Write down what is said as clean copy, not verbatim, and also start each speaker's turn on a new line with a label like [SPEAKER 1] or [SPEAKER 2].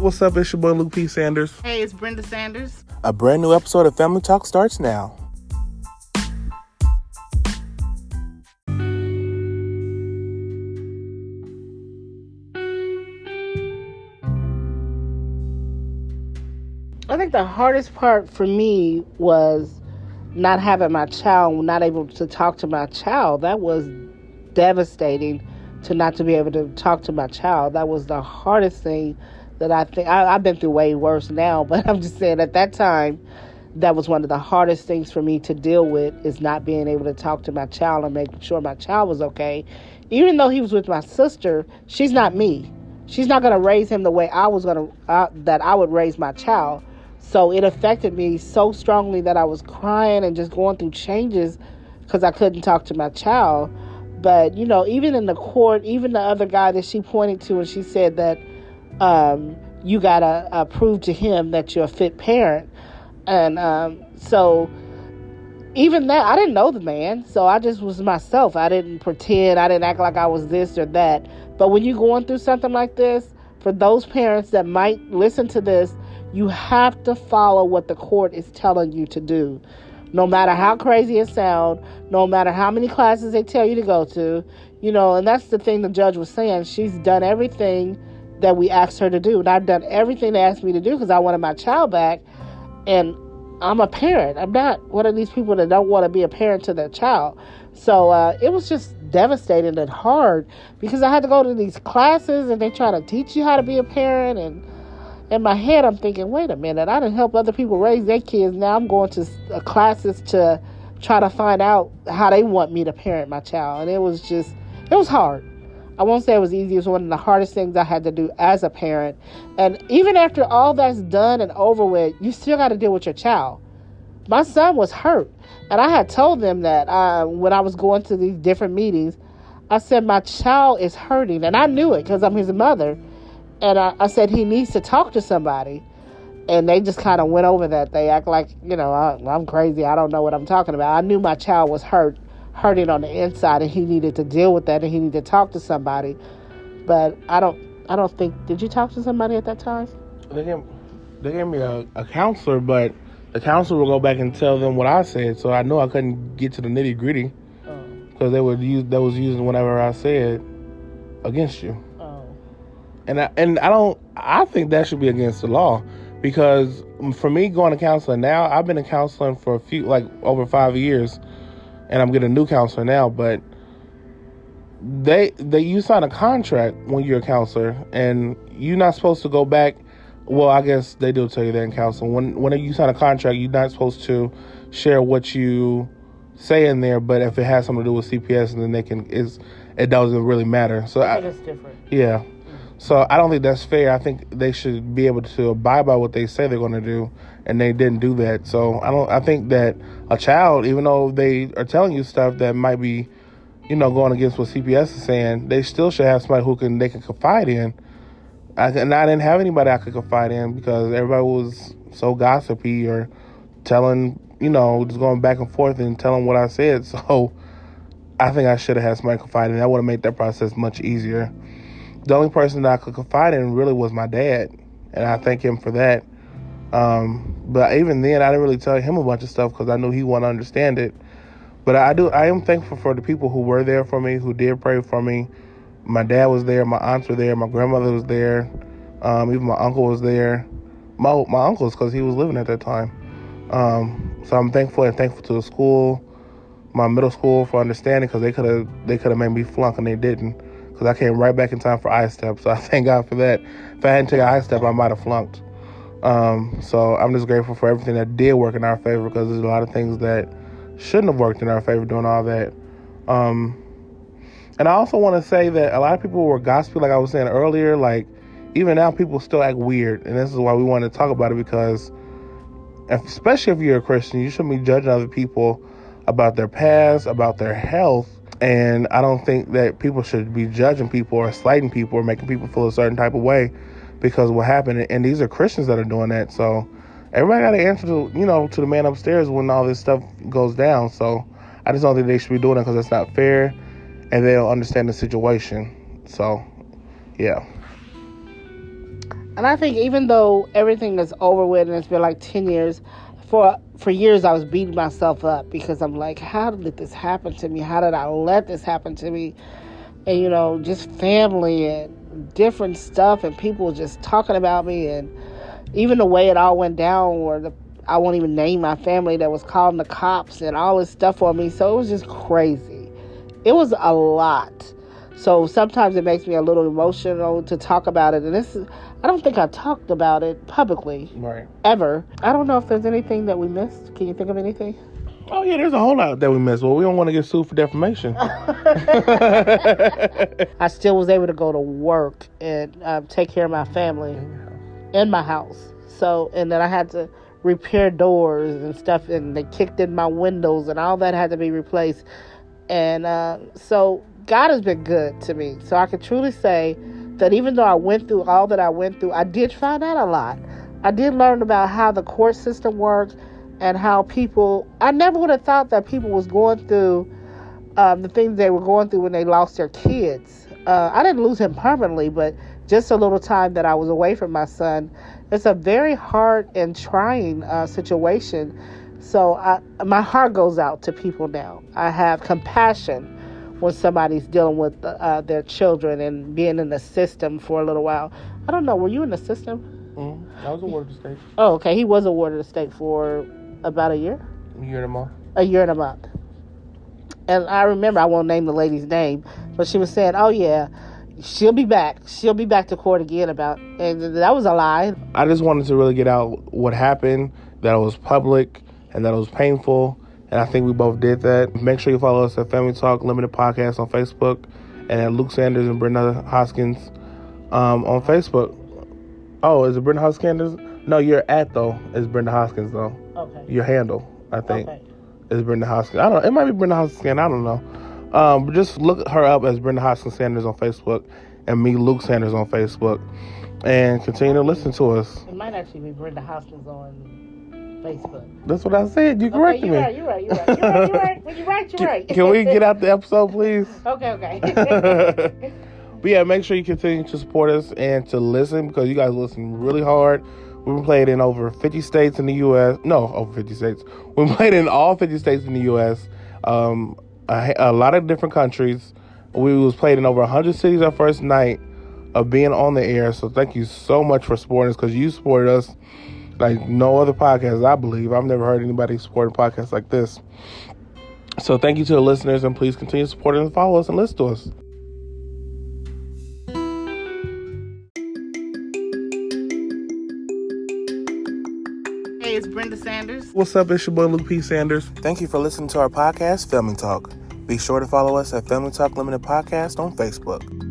[SPEAKER 1] What's up? It's your boy Luke P. Sanders.
[SPEAKER 2] Hey, it's Brenda Sanders.
[SPEAKER 1] A brand new episode of Family Talk starts now.
[SPEAKER 2] I think the hardest part for me was not having my child, not able to talk to my child. That was devastating, to not to be able to talk to my child. That was the hardest thing that I think. I've been through way worse now, but I'm just saying at that time, that was one of the hardest things for me to deal with, is not being able to talk to my child and making sure my child was okay. Even though he was with my sister, she's not me. She's not going to raise him the way I was that I would raise my child. So it affected me so strongly that I was crying and just going through changes because I couldn't talk to my child. But, you know, even in the court, even the other guy that she pointed to, and she said that you got to prove to him that you're a fit parent. And so even that, I didn't know the man. So I just was myself. I didn't pretend. I didn't act like I was this or that. But when you're going through something like this, for those parents that might listen to this, you have to follow what the court is telling you to do. No matter how crazy it sounds, no matter how many classes they tell you to go to, you know, and that's the thing the judge was saying. She's done everything that we asked her to do. And I've done everything they asked me to do because I wanted my child back. And I'm a parent. I'm not one of these people that don't want to be a parent to their child. So it was just devastating and hard because I had to go to these classes and they try to teach you how to be a parent. And in my head, I'm thinking, wait a minute, I didn't help other people raise their kids. Now I'm going to classes to try to find out how they want me to parent my child. And it was hard. I won't say it was easy. It was one of the hardest things I had to do as a parent. And even after all that's done and over with, you still got to deal with your child. My son was hurt. And I had told them that when I was going to these different meetings, I said, my child is hurting. And I knew it because I'm his mother. And I said, he needs to talk to somebody. And they just kind of went over that. They act like, you know, I'm crazy. I don't know what I'm talking about. I knew my child was hurting on the inside, and he needed to deal with that, and he needed to talk to somebody. But I don't think, did you talk to somebody at that time?
[SPEAKER 1] They gave me a counselor, but the counselor will go back and tell them what I said. So I know I couldn't get to the nitty gritty because that was using whatever I said against you. I think that should be against the law, because for me going to counseling now, I've been in counseling for over 5 years, and I'm getting a new counselor now. But you sign a contract when you're a counselor, and you're not supposed to go back. Well, I guess they do tell you that in counseling. Whenever you sign a contract, you're not supposed to share what you say in there. But if it has something to do with CPS, then it doesn't really matter. So
[SPEAKER 2] I think it's different.
[SPEAKER 1] Yeah. So I don't think that's fair. I think they should be able to abide by what they say they're going to do, and they didn't do that. So I think that a child, even though they are telling you stuff that might be, you know, going against what CPS is saying, they still should have somebody they can confide in. I didn't have anybody I could confide in because everybody was so gossipy or telling, you know, just going back and forth and telling what I said. So I think I should have had somebody confide in. That would have made that process much easier. The only person that I could confide in really was my dad, and I thank him for that. But even then, I didn't really tell him a bunch of stuff because I knew he wouldn't understand it. But I am thankful for the people who were there for me, who did pray for me. My dad was there, my aunts were there, my grandmother was there, even my uncle was there. My uncle's because he was living at that time. So I'm thankful to the school, my middle school, for understanding, because they could have made me flunk and they didn't. Because I came right back in time for I-STEP. So I thank God for that. If I hadn't taken I-STEP, I might have flunked. So I'm just grateful for everything that did work in our favor, because there's a lot of things that shouldn't have worked in our favor doing all that. And I also want to say that a lot of people were gossipy, like I was saying earlier. Like, even now, people still act weird. And this is why we want to talk about it, because especially if you're a Christian, you shouldn't be judging other people about their past, about their health. And I don't think that people should be judging people or slighting people or making people feel a certain type of way because of what happened. And these are Christians that are doing that. So everybody got to answer to the man upstairs when all this stuff goes down. So I just don't think they should be doing it because it's not fair and they don't understand the situation. So, yeah.
[SPEAKER 2] And I think even though everything is over with and it's been like 10 years, for years I was beating myself up because I'm like, how did this happen to me? How did I let this happen to me? And, just family and different stuff and people just talking about me, and even the way it all went down where I won't even name my family that was calling the cops and all this stuff on me. So it was just crazy. It was a lot. So sometimes it makes me a little emotional to talk about it. And I don't think I talked about it publicly.
[SPEAKER 1] Right.
[SPEAKER 2] Ever. I don't know if there's anything that we missed. Can you think of anything?
[SPEAKER 1] Oh, yeah, there's a whole lot that we missed. Well, we don't want to get sued for defamation.
[SPEAKER 2] I still was able to go to work and take care of my family in my house. So, and then I had to repair doors and stuff, and they kicked in my windows, and all that had to be replaced. And so God has been good to me. So I can truly say that even though I went through all that I went through, I did find out a lot. I did learn about how the court system works and how I never would have thought that people was going through the things they were going through when they lost their kids. I didn't lose him permanently, but just a little time that I was away from my son. It's a very hard and trying situation. So my heart goes out to people now. I have compassion when somebody's dealing with their children and being in the system for a little while. I don't know, were you in the system?
[SPEAKER 1] I was awarded the state.
[SPEAKER 2] Oh, okay. He was awarded the state for about a year?
[SPEAKER 1] A year and a month.
[SPEAKER 2] A year and a month. And I remember, I won't name the lady's name, but she was saying, oh yeah, she'll be back. She'll be back to court again and that was a lie.
[SPEAKER 1] I just wanted to really get out what happened, that it was public, and that it was painful. And I think we both did that. Make sure you follow us at Family Talk Limited Podcast on Facebook, and at Luke Sanders and Brenda Hoskins on Facebook. Oh, is it Brenda Hoskins? No, your at though is Brenda Hoskins though.
[SPEAKER 2] Okay.
[SPEAKER 1] Your handle, I think,
[SPEAKER 2] okay.
[SPEAKER 1] is Brenda Hoskins. I don't know. It might be Brenda Hoskins. I don't know. But just look her up as Brenda Hoskins Sanders on Facebook, and me, Luke Sanders, on Facebook, and continue to listen to us.
[SPEAKER 2] It might actually be Brenda Hoskins on Facebook.
[SPEAKER 1] That's what I said. You corrected me.
[SPEAKER 2] You're right. When you're right.
[SPEAKER 1] Can we get out the episode, please?
[SPEAKER 2] Okay.
[SPEAKER 1] But yeah, make sure you continue to support us and to listen, because you guys listen really hard. We've been played in over 50 states in the U.S. No, over 50 states. We've been played in all 50 states in the U.S. A lot of different countries. We was played in over 100 cities our first night of being on the air. So thank you so much for supporting us, because you supported us like no other podcast, I believe. I've never heard anybody support a podcast like this. So thank you to the listeners, and please continue to support us and follow us and listen to us.
[SPEAKER 2] Hey, it's Brenda Sanders.
[SPEAKER 1] What's up? It's your boy Luke P. Sanders. Thank you for listening to our podcast, Family Talk. Be sure to follow us at Family Talk Limited Podcast on Facebook.